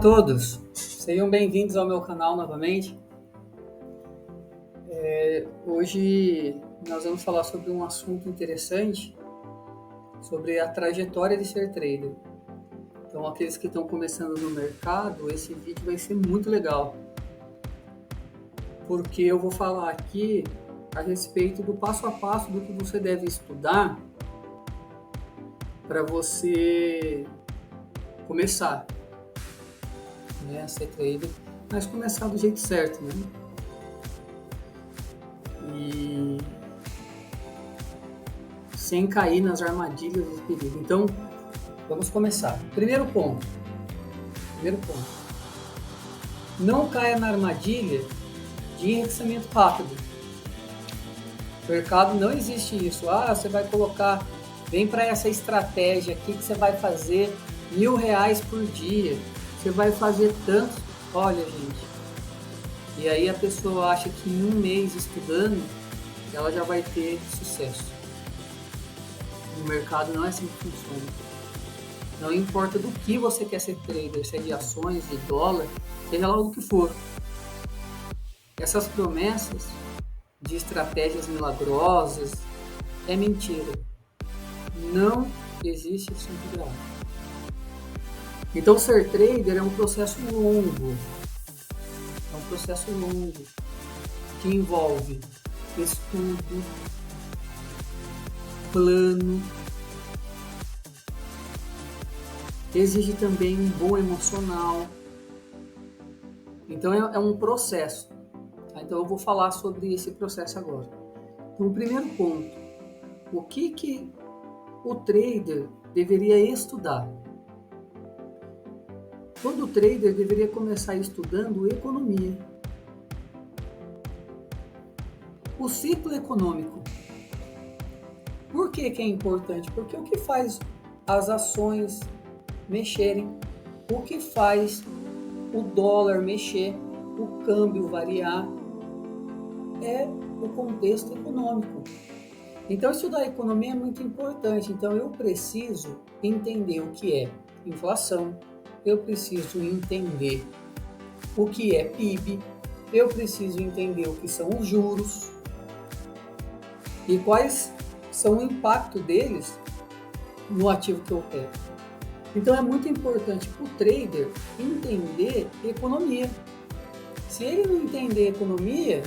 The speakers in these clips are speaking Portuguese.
todos, sejam bem-vindos ao meu canal novamente. Hoje nós vamos falar sobre um assunto interessante, sobre a trajetória de ser trader. Então, aqueles que estão começando no mercado, esse vídeo vai ser muito legal, porque eu vou falar aqui a respeito do passo a passo do que você deve estudar para você começar, a ser trader, mas começar do jeito certo, né? E sem cair nas armadilhas dos perigos. Então, vamos começar. Primeiro ponto. Não caia na armadilha de enriquecimento rápido. No mercado não existe isso. Você vai colocar, vem para essa estratégia aqui que você vai fazer R$1.000 por dia. Você vai fazer tanto. Olha, gente. E aí a pessoa acha que em um mês estudando, ela já vai ter sucesso. No mercado não é assim que funciona. Não importa do que você quer ser trader, se é de ações, de dólar, seja lá o que for. Essas promessas de estratégias milagrosas é mentira. Não existe Santo Graal. Então ser trader é um processo longo. Que envolve estudo, plano, exige também um bom emocional. Então é um processo. Então eu vou falar sobre esse processo agora. Então, o primeiro ponto, o que o trader deveria estudar? Todo trader deveria começar estudando economia. O ciclo econômico. Por que é importante? Porque o que faz as ações mexerem, o que faz o dólar mexer, o câmbio variar, é o contexto econômico. Então, estudar economia é muito importante. Então, eu preciso entender o que é inflação, eu preciso entender o que é PIB, eu preciso entender o que são os juros e quais são o impacto deles no ativo que eu quero. Então é muito importante para o trader entender economia. Se ele não entender economia,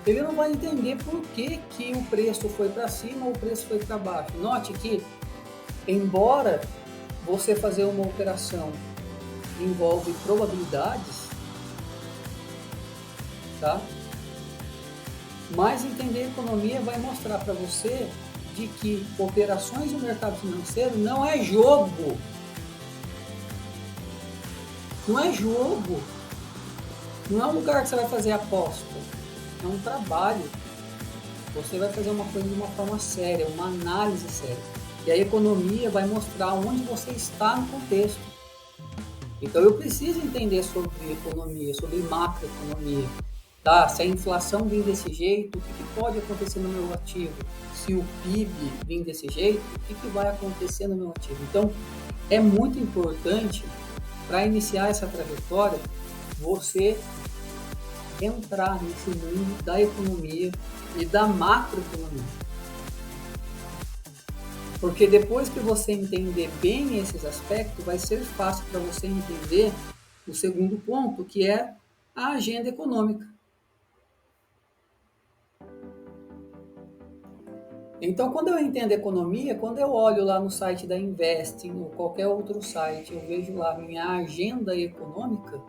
ele não vai entender por que o preço foi para cima ou o preço foi para baixo. Note que, embora você fazer uma operação envolve probabilidades, tá? Mas entender economia vai mostrar para você de que operações no mercado financeiro não é jogo. Não é jogo. Não é um lugar que você vai fazer aposta. É um trabalho. Você vai fazer uma coisa de uma forma séria, uma análise séria. E a economia vai mostrar onde você está no contexto. Então eu preciso entender sobre economia, sobre macroeconomia. Tá? Se a inflação vir desse jeito, o que pode acontecer no meu ativo? Se o PIB vir desse jeito, o que vai acontecer no meu ativo? Então é muito importante, para iniciar essa trajetória, você entrar nesse mundo da economia e da macroeconomia. Porque depois que você entender bem esses aspectos, vai ser fácil para você entender o segundo ponto, que é a agenda econômica. Então, quando eu entendo economia, quando eu olho lá no site da Investing ou qualquer outro site, eu vejo lá minha agenda econômica,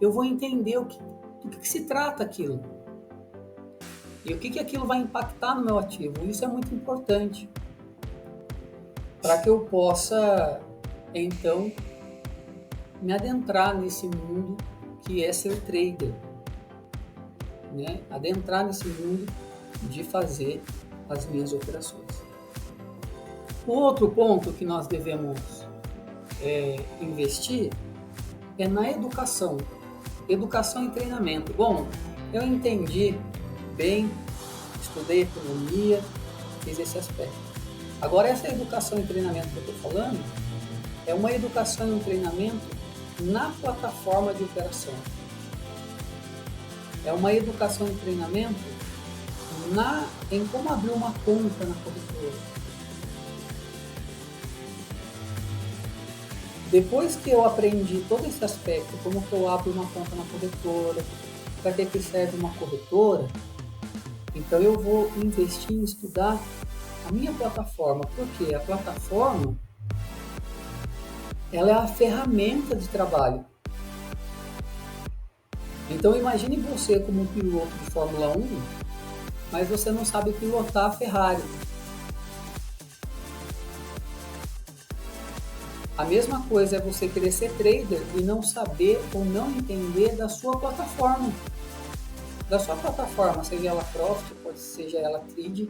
eu vou entender do que se trata aquilo. E o que aquilo vai impactar no meu ativo. Isso é muito importante, para que eu possa, então, me adentrar nesse mundo que é ser trader, né? Adentrar nesse mundo de fazer as minhas operações. O outro ponto que nós devemos investir é na educação. Educação e treinamento. Bom, eu entendi bem, estudei economia, fiz esse aspecto. Agora, essa educação e treinamento que eu estou falando é uma educação e um treinamento na plataforma de operação. É uma educação e treinamento em como abrir uma conta na corretora. Depois que eu aprendi todo esse aspecto, como que eu abro uma conta na corretora, para que serve uma corretora, então eu vou investir em estudar a minha plataforma, porque a plataforma ela é a ferramenta de trabalho. Então imagine você como um piloto de Fórmula 1, mas você não sabe pilotar a Ferrari. A mesma coisa é você querer ser trader e não saber ou não entender da sua plataforma. Seja ela Profit, seja ela Trade,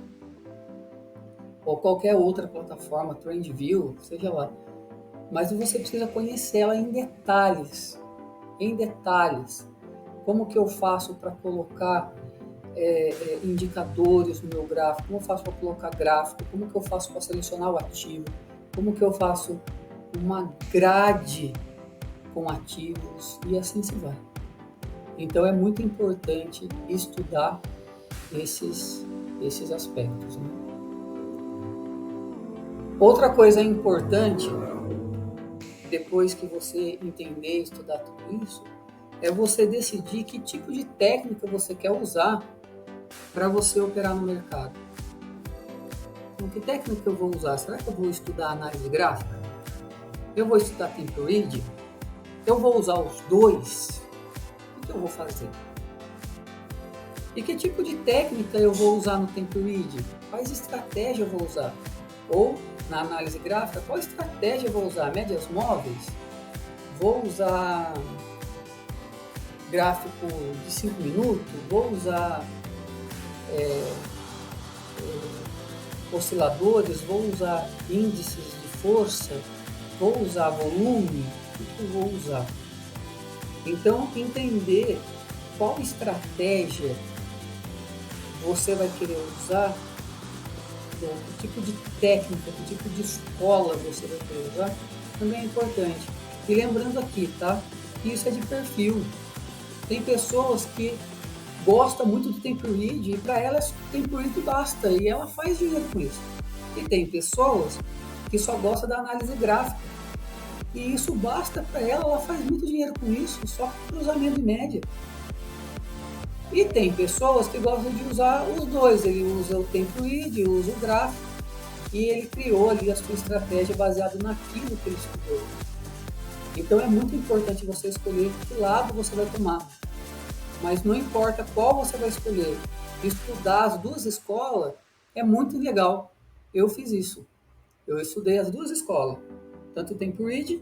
ou qualquer outra plataforma, TrendView, seja lá. Mas você precisa conhecer ela em detalhes. Como que eu faço para colocar indicadores no meu gráfico, como eu faço para colocar gráfico, como que eu faço para selecionar o ativo, como que eu faço uma grade com ativos e assim se vai. Então é muito importante estudar esses aspectos, né? Outra coisa importante, depois que você entender e estudar tudo isso, é você decidir que tipo de técnica você quer usar para você operar no mercado. Então, que técnica eu vou usar? Será que eu vou estudar análise gráfica? Eu vou estudar tempo read? Eu vou usar os dois? O que eu vou fazer? E que tipo de técnica eu vou usar no tempo read? Quais estratégias eu vou usar? Ou, na análise gráfica, qual estratégia eu vou usar? Médias móveis? Vou usar gráfico de 5 minutos? Vou usar osciladores? Vou usar índices de força? Vou usar volume? O que eu vou usar? Então, entender qual estratégia você vai querer usar, que tipo de técnica, que tipo de escola você vai querer usar, também é importante. E lembrando aqui, tá? Isso é de perfil. Tem pessoas que gostam muito do tempo read e para elas tempo read basta e ela faz dinheiro com isso. E tem pessoas que só gostam da análise gráfica e isso basta para ela faz muito dinheiro com isso, só com cruzamento de média. E tem pessoas que gostam de usar os dois, ele usa o tempo read, usa o gráfico e ele criou ali a sua estratégia baseada naquilo que ele estudou. Então é muito importante você escolher que lado você vai tomar. Mas não importa qual você vai escolher, estudar as duas escolas é muito legal. Eu fiz isso. Eu estudei as duas escolas, tanto o tempo read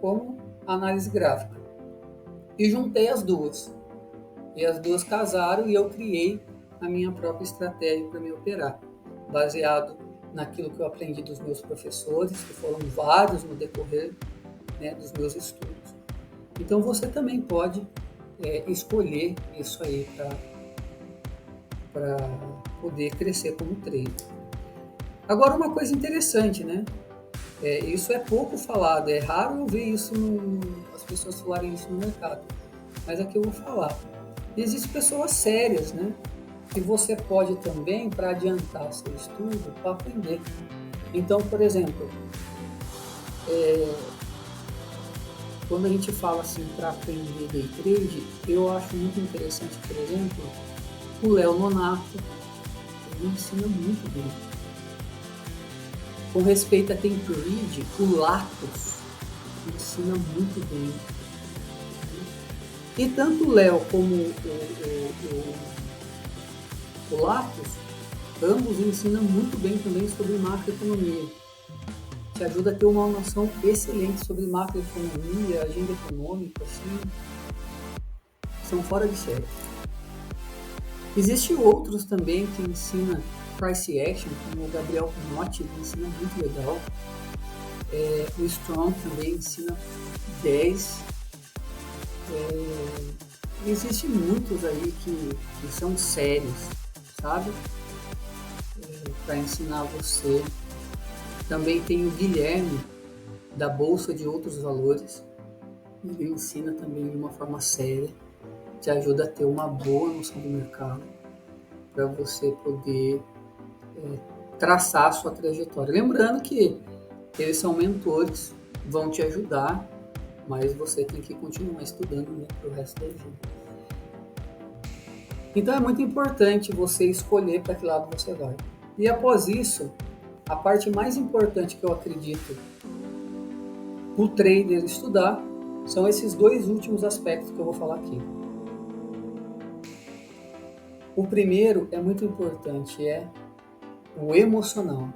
como a análise gráfica. E juntei as duas. E as duas casaram e eu criei a minha própria estratégia para me operar, baseado naquilo que eu aprendi dos meus professores, que foram vários no decorrer, né, dos meus estudos. Então você também pode escolher isso aí para poder crescer como trader. Agora, uma coisa interessante, né? Isso é pouco falado, é raro eu ver isso, as pessoas falarem isso no mercado, mas aqui eu vou falar. Existem pessoas sérias, né? Que você pode também, para adiantar seu estudo, para aprender. Então, por exemplo, quando a gente fala assim para aprender day trade, eu acho muito interessante, por exemplo, o Léo Nonato, ele ensina muito bem. Com respeito a tempo read, o Latos ensina muito bem. E tanto o Léo como o Latos, ambos ensinam muito bem também sobre macroeconomia. Te ajuda a ter uma noção excelente sobre macroeconomia, agenda econômica, assim, são fora de série. Existem outros também que ensinam price action, como o Gabriel Pinotti, ele ensina muito legal. O Strong também ensina 10. Existem muitos aí que são sérios, sabe? Para ensinar você. Também tem o Guilherme, da Bolsa de Outros Valores. ele ensina também de uma forma séria, te ajuda a ter uma boa noção do mercado, para você poder traçar a sua trajetória. Lembrando que eles são mentores, vão te ajudar, mas você tem que continuar estudando, né, para o resto da vida. Então é muito importante você escolher para que lado você vai. E após isso, a parte mais importante que eu acredito o trader estudar são esses dois últimos aspectos que eu vou falar aqui. O primeiro é muito importante, é o emocional.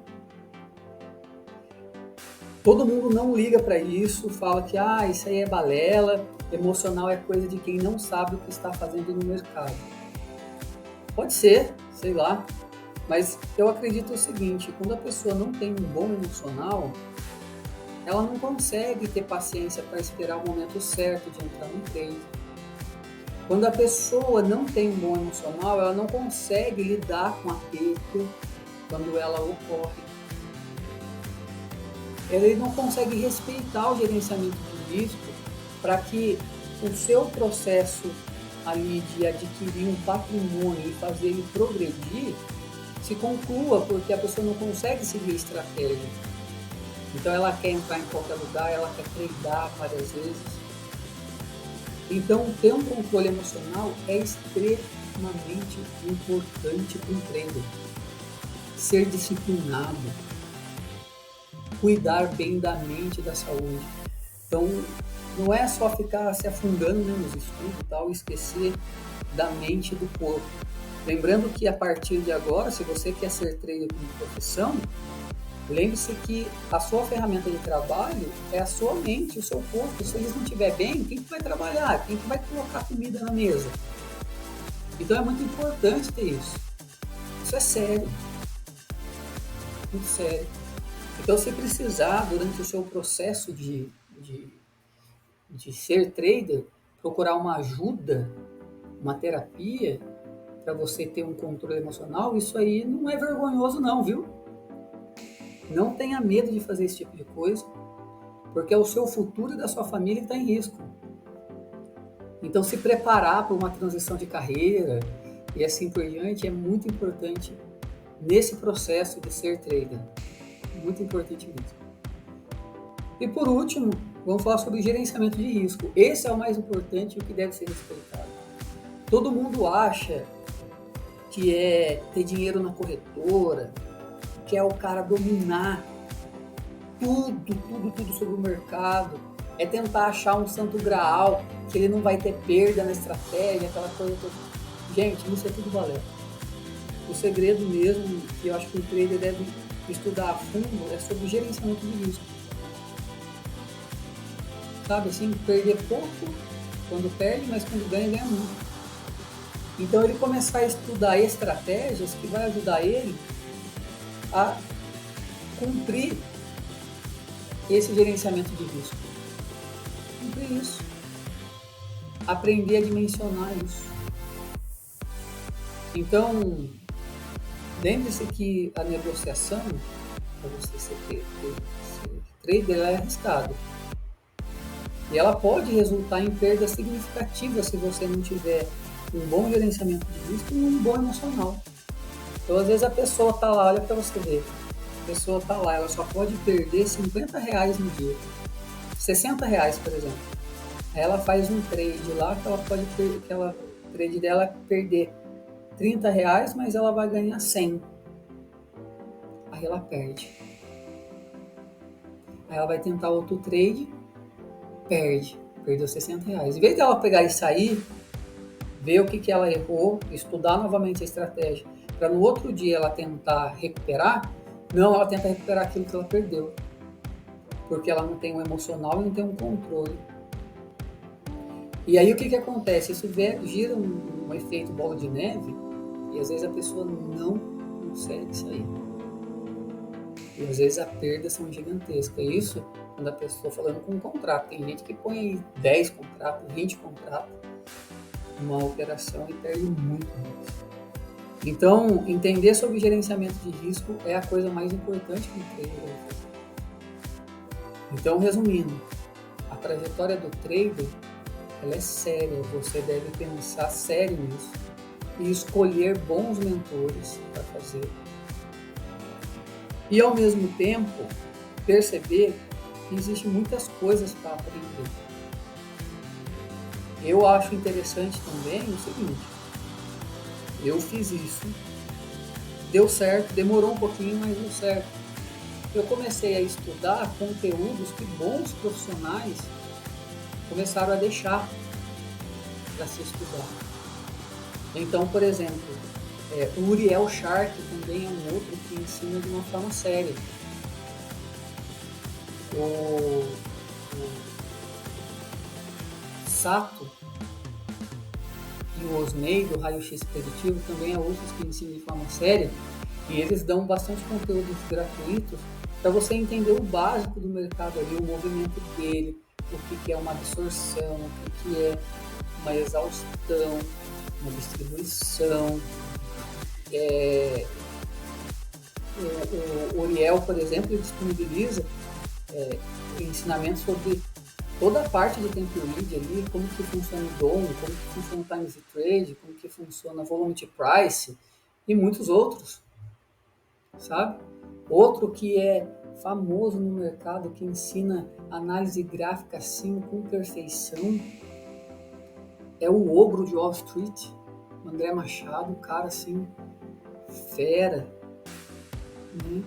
Todo mundo não liga para isso, fala que isso aí é balela, emocional é coisa de quem não sabe o que está fazendo no mercado. Pode ser, sei lá, mas eu acredito o seguinte, quando a pessoa não tem um bom emocional, ela não consegue ter paciência para esperar o momento certo de entrar no trade. Quando a pessoa não tem um bom emocional, ela não consegue lidar com aperto quando ela ocorre. Ele não consegue respeitar o gerenciamento de risco para que o seu processo ali de adquirir um patrimônio e fazer ele progredir se conclua, porque a pessoa não consegue seguir a estratégia. Então ela quer entrar em qualquer lugar, ela quer treinar várias vezes. Então ter um controle emocional é extremamente importante para um trader. Ser disciplinado, cuidar bem da mente e da saúde. Então não é só ficar se afundando, né, nos estudos e tal, e esquecer da mente e do corpo. Lembrando que a partir de agora, se você quer ser trader como profissão, lembre-se que a sua ferramenta de trabalho é a sua mente, o seu corpo. Se eles não estiver bem, quem que vai trabalhar? Quem que vai colocar comida na mesa? Então é muito importante ter isso. Isso é sério. Muito sério. Então, se precisar, durante o seu processo de ser trader, procurar uma ajuda, uma terapia, para você ter um controle emocional, isso aí não é vergonhoso não, viu? Não tenha medo de fazer esse tipo de coisa, porque é o seu futuro e da sua família que está em risco. Então, se preparar para uma transição de carreira e assim por diante é muito importante nesse processo de ser trader. Muito importante mesmo. E por último, vamos falar sobre gerenciamento de risco. Esse é o mais importante e o que deve ser respeitado. Todo mundo acha que é ter dinheiro na corretora, que é o cara dominar tudo sobre o mercado, é tentar achar um santo graal, que ele não vai ter perda na estratégia, aquela coisa toda. Gente, isso é tudo balela. O segredo mesmo, que eu acho que o trader deve estudar a fundo, é sobre gerenciamento de risco. Sabe assim, perder pouco quando perde, mas quando ganha, ganha muito. Então ele começar a estudar estratégias que vai ajudar ele a cumprir esse gerenciamento de risco. Cumprir isso. Aprender a dimensionar isso. Então, lembre-se que a negociação, para você ser trader, ela é arriscada. E ela pode resultar em perdas significativas se você não tiver um bom gerenciamento de risco e um bom emocional. Então, às vezes a pessoa está lá, olha para você ver, a pessoa está lá, ela só pode perder R$50 no dia, R$60, por exemplo. Aí ela faz um trade lá que ela pode perder, trade dela é perder R$30, mas ela vai ganhar 100. Aí ela perde. Aí ela vai tentar outro trade, perdeu R$60. Em vez dela pegar e sair, ver o que ela errou, estudar novamente a estratégia, para no outro dia ela tentar recuperar, não, ela tenta recuperar aquilo que ela perdeu, porque ela não tem um emocional e não tem um controle. E aí o que acontece? Isso gira um efeito bola de neve e às vezes a pessoa não consegue sair. E às vezes as perdas são gigantescas. Isso quando a pessoa falando com um contrato. Tem gente que põe aí 10 contratos, 20 contratos numa operação e perde muito mais. Então, entender sobre gerenciamento de risco é a coisa mais importante que o trader deve fazer. Então, resumindo, A trajetória do trader, ela é séria, você deve pensar sério nisso e escolher bons mentores para fazer. E ao mesmo tempo, perceber que existem muitas coisas para aprender. Eu acho interessante também o seguinte, eu fiz isso, deu certo, demorou um pouquinho, mas deu certo. Eu comecei a estudar conteúdos que bons profissionais começaram a deixar para se estudar. Então, por exemplo, o Uriel Shark também é um outro que ensina de uma forma séria. O Sato e o Osnei do Raio-X Preditivo também é outros que ensinam de forma séria e eles dão bastante conteúdos gratuitos para você entender o básico do mercado ali, o movimento dele, o que é uma absorção, o que é uma exaustão, uma distribuição. O Uriel, por exemplo, ele disponibiliza ensinamentos sobre toda a parte do tempo lead ali, como que funciona o DOM, como que funciona o Times de Trade, como que funciona o Volume to Price e muitos outros, sabe? Outro que é famoso no mercado, que ensina análise gráfica assim com perfeição, é o Ogro de Wall Street, o André Machado, cara assim, fera, né?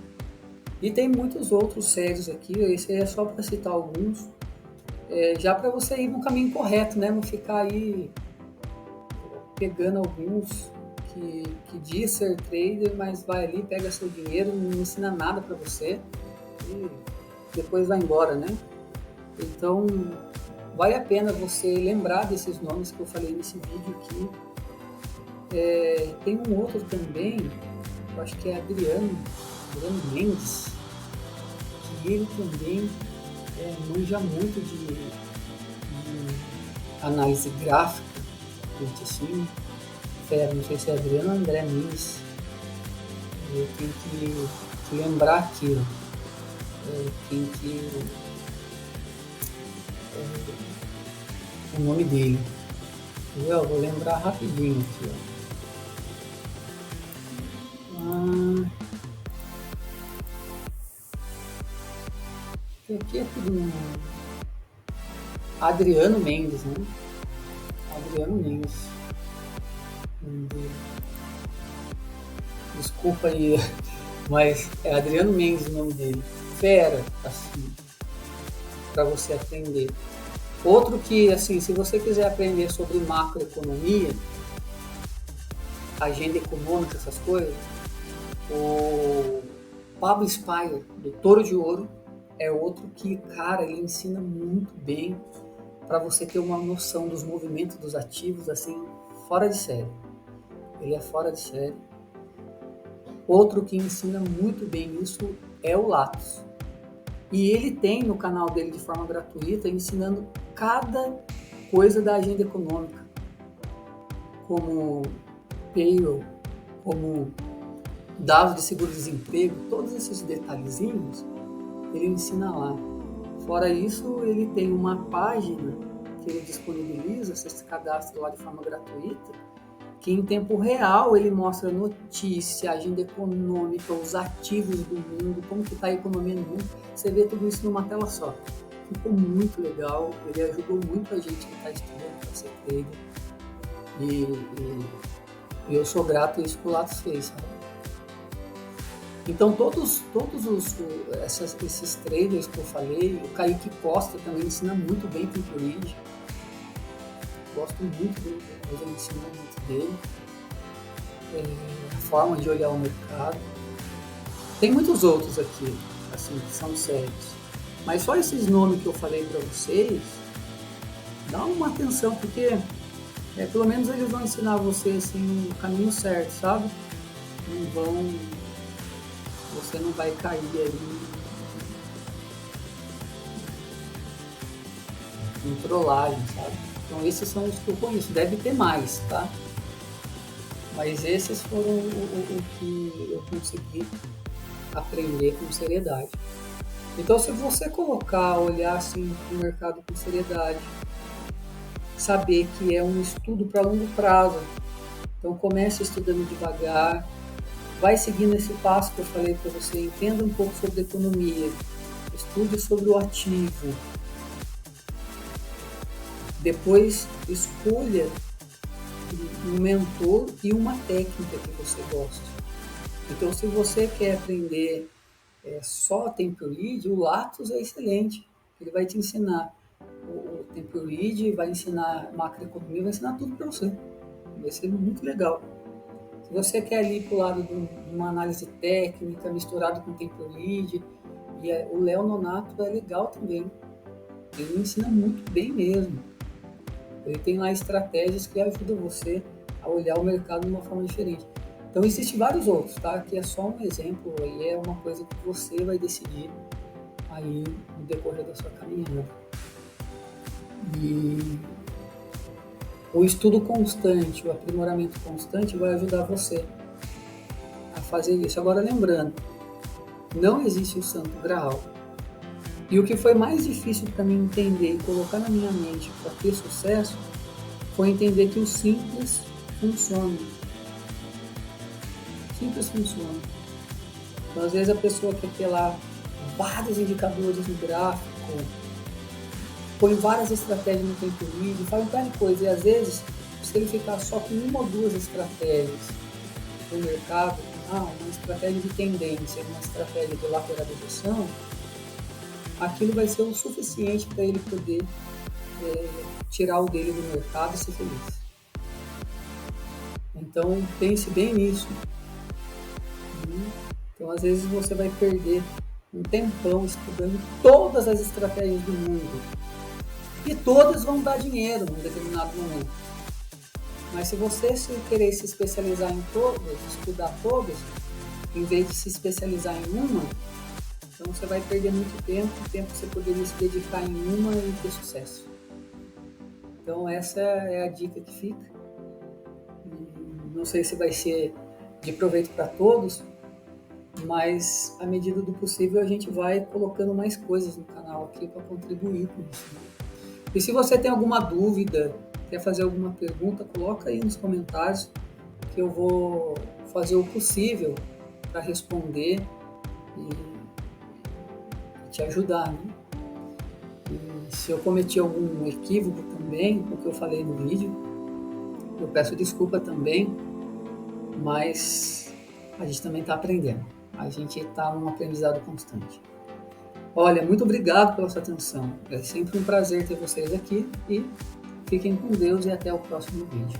E tem muitos outros sérios aqui, esse é só para citar alguns, já para você ir no caminho correto, né? Não ficar aí pegando alguns que diz ser trader, mas vai ali, pega seu dinheiro, não ensina nada para você e depois vai embora, né? Então, vale a pena você lembrar desses nomes que eu falei nesse vídeo aqui. Tem um outro também, eu acho que é Adriano Mendes, que ele também manja muito de análise gráfica, gente assim, não sei se é Adriano ou André Mendes, eu tenho que lembrar aqui, o nome dele, eu vou lembrar rapidinho aqui, aqui é tudo Adriano Mendes, né? Adriano Mendes. Desculpa aí, mas é Adriano Mendes o nome dele. Fera, assim, para você aprender. Outro que, assim, se você quiser aprender sobre macroeconomia, agenda econômica, essas coisas, o Pablo Spire, do Toro de Ouro, é outro que, cara, ele ensina muito bem para você ter uma noção dos movimentos dos ativos, assim, fora de série. Ele é fora de série. Outro que ensina muito bem isso é o Latos. E ele tem no canal dele de forma gratuita, ensinando cada coisa da agenda econômica, como payroll, como dados de seguro-desemprego, todos esses detalhezinhos, ele ensina lá. Fora isso, ele tem uma página que ele disponibiliza, você se cadastra lá de forma gratuita, que em tempo real ele mostra notícia, agenda econômica, os ativos do mundo, como que está a economia no mundo. Você vê tudo isso numa tela só. Ficou muito legal, ele ajudou muito a gente que está estudando para ser trader. E eu sou grato a isso que o Lattes fez, sabe? Então todos esses traders que eu falei, o Kaique Costa também ensina muito bem Tempo Lead. Gosto muito dele, ele ensina muito dele. A forma de olhar o mercado. Tem muitos outros aqui, assim, que são sérios. Mas só esses nomes que eu falei para vocês, dá uma atenção, porque pelo menos eles vão ensinar você assim, no caminho certo, sabe? Você não vai cair aí em trollagem, sabe? Então esses são os que eu conheço, deve ter mais, tá? Mas esses foram o que eu consegui aprender com seriedade. Então, se você olhar assim para o mercado com seriedade, saber que é um estudo para longo prazo, então comece estudando devagar, vai seguindo esse passo que eu falei para você, entenda um pouco sobre economia, estude sobre o ativo, depois escolha um mentor e uma técnica que você gosta. Então, se você quer aprender só Tempo Lead, o Lattes é excelente. Ele vai te ensinar o Tempo Lead, vai ensinar macroeconomia, vai ensinar tudo para você. Vai ser muito legal. Se você quer ir para o lado de uma análise técnica misturado com Tempo Lead, o Léo Nonato é legal também. Ele ensina muito bem mesmo. Ele tem lá estratégias que ajudam você a olhar o mercado de uma forma diferente. Então, existem vários outros, tá? Aqui é só um exemplo, aí é uma coisa que você vai decidir aí no decorrer da sua caminhada. E o estudo constante, o aprimoramento constante vai ajudar você a fazer isso. Agora, lembrando, não existe o santo graal. E o que foi mais difícil para mim entender e colocar na minha mente para ter sucesso foi entender que o simples funciona. Simples funciona. Então, às vezes a pessoa quer ter lá vários indicadores no gráfico, põe várias estratégias no Tempo Lead, faz um bocado de coisa. E às vezes, se ele ficar só com uma ou duas estratégias no mercado, uma estratégia de tendência, uma estratégia de lateralização, aquilo vai ser o suficiente para ele poder tirar o dele do mercado e ser feliz. Então, pense bem nisso. Então, às vezes, você vai perder um tempão estudando todas as estratégias do mundo. E todas vão dar dinheiro num determinado momento. Mas se você querer se especializar em todas, estudar todas, em vez de se especializar em uma, então você vai perder muito tempo, o tempo que você poderia se dedicar em uma e ter sucesso. Então essa é a dica que fica. Não sei se vai ser de proveito para todos, mas à medida do possível a gente vai colocando mais coisas no canal aqui para contribuir com isso. E se você tem alguma dúvida, quer fazer alguma pergunta, coloca aí nos comentários que eu vou fazer o possível para responder e te ajudar, né? E se eu cometi algum equívoco também, o que eu falei no vídeo, eu peço desculpa também, mas a gente também está aprendendo. A gente está num aprendizado constante. Olha, muito obrigado pela sua atenção. É sempre um prazer ter vocês aqui e fiquem com Deus e até o próximo vídeo.